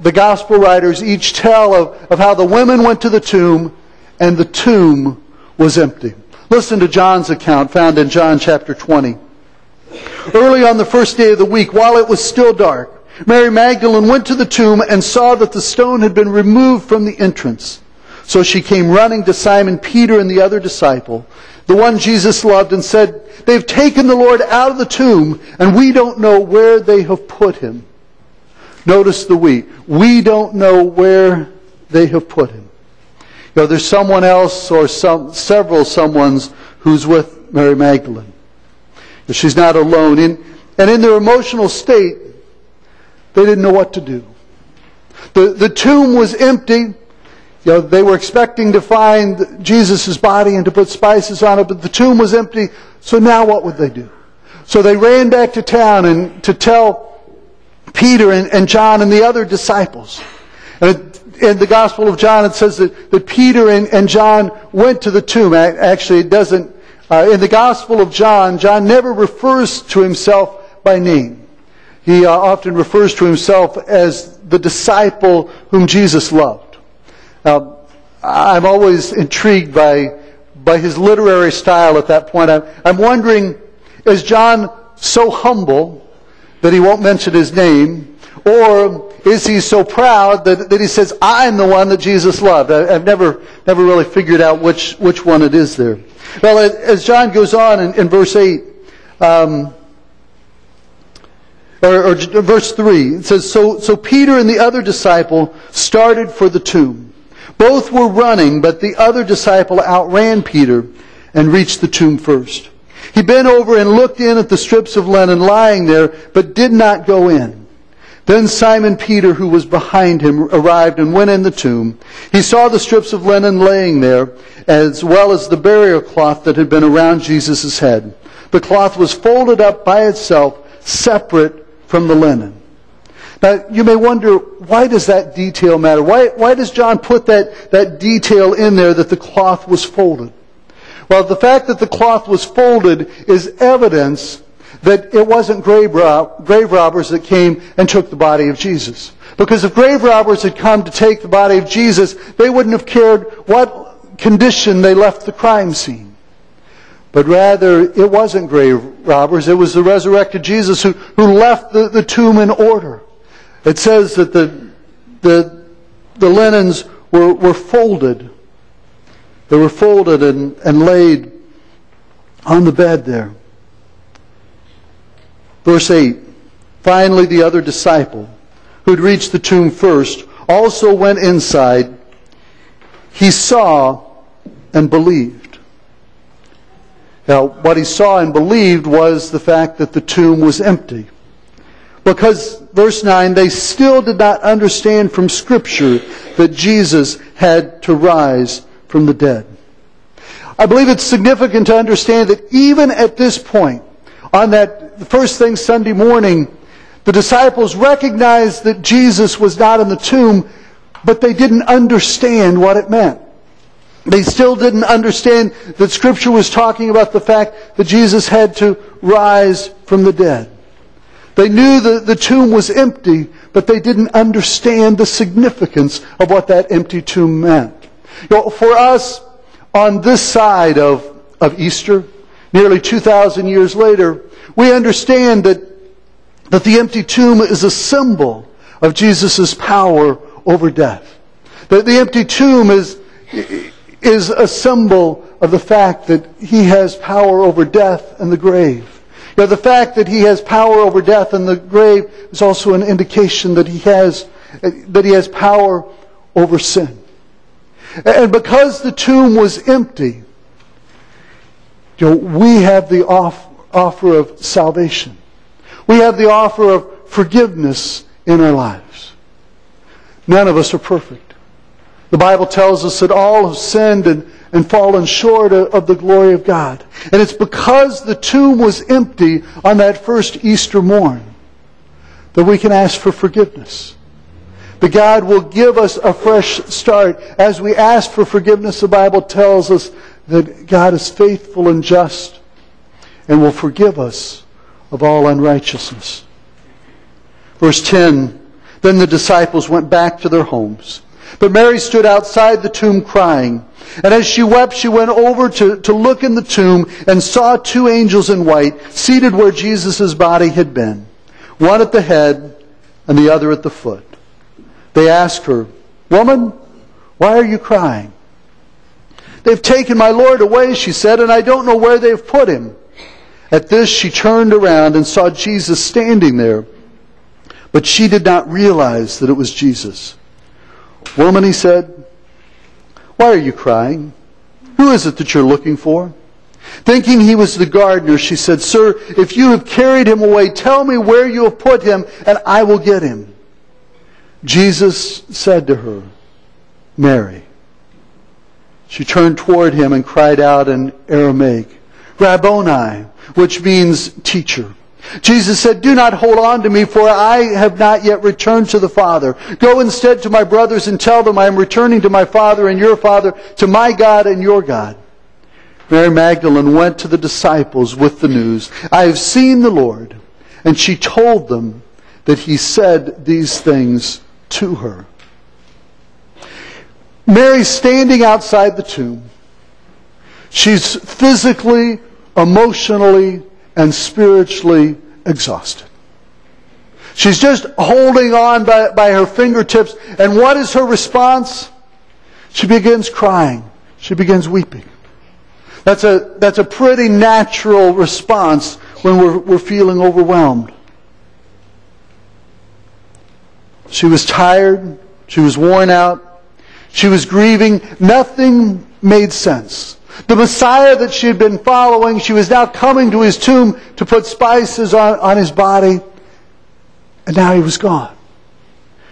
the gospel writers each tell of how the women went to the tomb and the tomb was empty. Listen to John's account found in John chapter 20. Early on the first day of the week, while it was still dark, Mary Magdalene went to the tomb and saw that the stone had been removed from the entrance. So she came running to Simon Peter and the other disciple, the one Jesus loved, and said, "They've taken the Lord out of the tomb, and we don't know where they have put him." Notice the we. We don't know where they have put him. You know, there's someone else or several someones who's with Mary Magdalene. She's not alone. And in their emotional state, they didn't know what to do. The tomb was empty. You know, they were expecting to find Jesus' body and to put spices on it, but the tomb was empty. So now what would they do? So they ran back to town and to tell Peter and John and the other disciples. And in the Gospel of John, it says that Peter and John went to the tomb. Actually, it doesn't. In the Gospel of John, John never refers to himself by name. He often refers to himself as the disciple whom Jesus loved. I'm always intrigued by his literary style at that point. I'm wondering, is John so humble that he won't mention his name? Or is he so proud that he says, "I'm the one that Jesus loved"? I've never really figured out which one it is there. Well, as John goes on in verse 8, or verse 3, it says, So Peter and the other disciple started for the tomb. Both were running, but the other disciple outran Peter and reached the tomb first. He bent over and looked in at the strips of linen lying there, but did not go in. Then Simon Peter, who was behind him, arrived and went in the tomb. He saw the strips of linen laying there, as well as the burial cloth that had been around Jesus' head. The cloth was folded up by itself, separate from the linen. Now, you may wonder, why does that detail matter? Why does John put that detail in there that the cloth was folded? Well, the fact that the cloth was folded is evidence that it wasn't grave robbers that came and took the body of Jesus. Because if grave robbers had come to take the body of Jesus, they wouldn't have cared what condition they left the crime scene. But rather, it wasn't grave robbers. It was the resurrected Jesus who left the tomb in order. It says that the linens were folded. They were folded and laid on the bed there. Verse 8, finally the other disciple, who had reached the tomb first, also went inside. He saw and believed. Now, what he saw and believed was the fact that the tomb was empty. Because, verse 9, they still did not understand from Scripture that Jesus had to rise from the dead. I believe it's significant to understand that even at this point, on that first thing Sunday morning, the disciples recognized that Jesus was not in the tomb, but they didn't understand what it meant. They still didn't understand that Scripture was talking about the fact that Jesus had to rise from the dead. They knew that the tomb was empty, but they didn't understand the significance of what that empty tomb meant. You know, for us, on this side of Easter, nearly 2,000 years later, we understand that the empty tomb is a symbol of Jesus' power over death. That the empty tomb is a symbol of the fact that He has power over death and the grave. Now, the fact that He has power over death and the grave is also an indication that He has power over sin. And because the tomb was empty, we have the offer of salvation. We have the offer of forgiveness in our lives. None of us are perfect. The Bible tells us that all have sinned and fallen short of the glory of God. And it's because the tomb was empty on that first Easter morn that we can ask for forgiveness. That God will give us a fresh start. As we ask for forgiveness, the Bible tells us that God is faithful and just and will forgive us of all unrighteousness. Verse 10, Then the disciples went back to their homes. But Mary stood outside the tomb crying. And as she wept, she went over to look in the tomb and saw two angels in white seated where Jesus' body had been, one at the head and the other at the foot. They asked her, "Woman, why are you crying?" "They've taken my Lord away," she said, "and I don't know where they've put him." At this she turned around and saw Jesus standing there, but she did not realize that it was Jesus. "Woman," he said, "why are you crying? Who is it that you're looking for?" Thinking he was the gardener, she said, "Sir, if you have carried him away, tell me where you have put him, and I will get him." Jesus said to her, "Mary." She turned toward him and cried out in Aramaic, "Rabboni," which means teacher. Jesus said, "Do not hold on to me, for I have not yet returned to the Father. Go instead to my brothers and tell them I am returning to my Father and your Father, to my God and your God." Mary Magdalene went to the disciples with the news, "I have seen the Lord." And she told them that he said these things to her. Mary's standing outside the tomb. She's physically, emotionally, and spiritually exhausted. She's just holding on by her fingertips. And what is her response? She begins crying. She begins weeping. That's a pretty natural response when we're feeling overwhelmed. She was tired. She was worn out. She was grieving. Nothing made sense. The Messiah that she had been following, she was now coming to his tomb to put spices on his body. And now he was gone.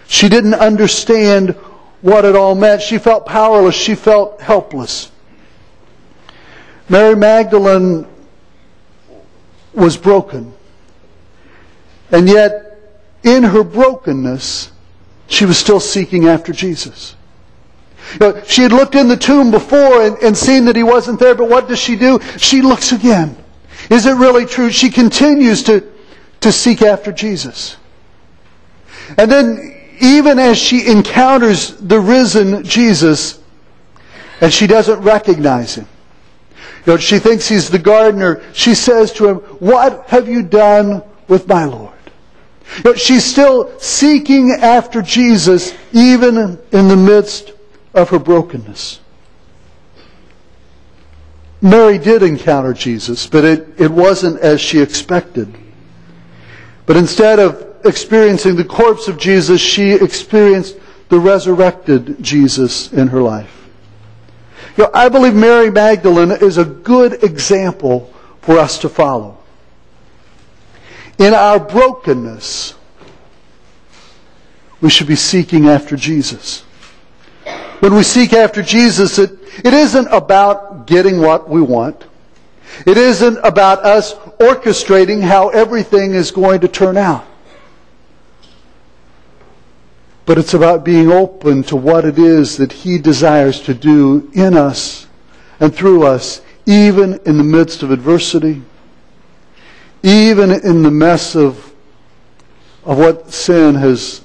She didn't understand what it all meant. She felt powerless. She felt helpless. Mary Magdalene was broken. And yet, in her brokenness, she was still seeking after Jesus. She had looked in the tomb before and seen that he wasn't there, but what does she do? She looks again. Is it really true? She continues to seek after Jesus. And then, even as she encounters the risen Jesus, and she doesn't recognize him, she thinks he's the gardener, she says to him, "What have you done with my Lord?" She's still seeking after Jesus, even in the midst of her brokenness. Mary did encounter Jesus, but it wasn't as she expected. But instead of experiencing the corpse of Jesus, she experienced the resurrected Jesus in her life. I believe Mary Magdalene is a good example for us to follow. In our brokenness, we should be seeking after Jesus. When we seek after Jesus, it isn't about getting what we want. It isn't about us orchestrating how everything is going to turn out. But it's about being open to what it is that he desires to do in us and through us, even in the midst of adversity, even in the mess of what sin has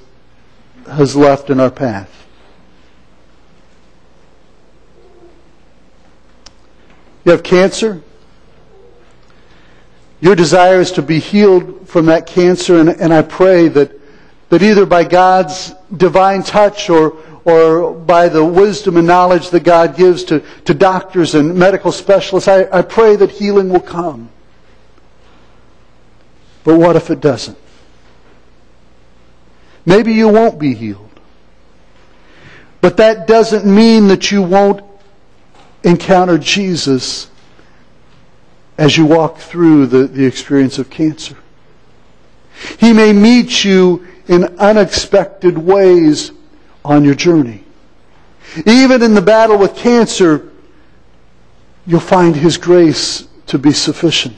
left in our path. You have cancer. Your desire is to be healed from that cancer, and I pray that either by God's divine touch or by the wisdom and knowledge that God gives to doctors and medical specialists, I pray that healing will come. But what if it doesn't? Maybe you won't be healed. But that doesn't mean that you won't encounter Jesus as you walk through the experience of cancer. He may meet you in unexpected ways on your journey. Even in the battle with cancer, you'll find his grace to be sufficient.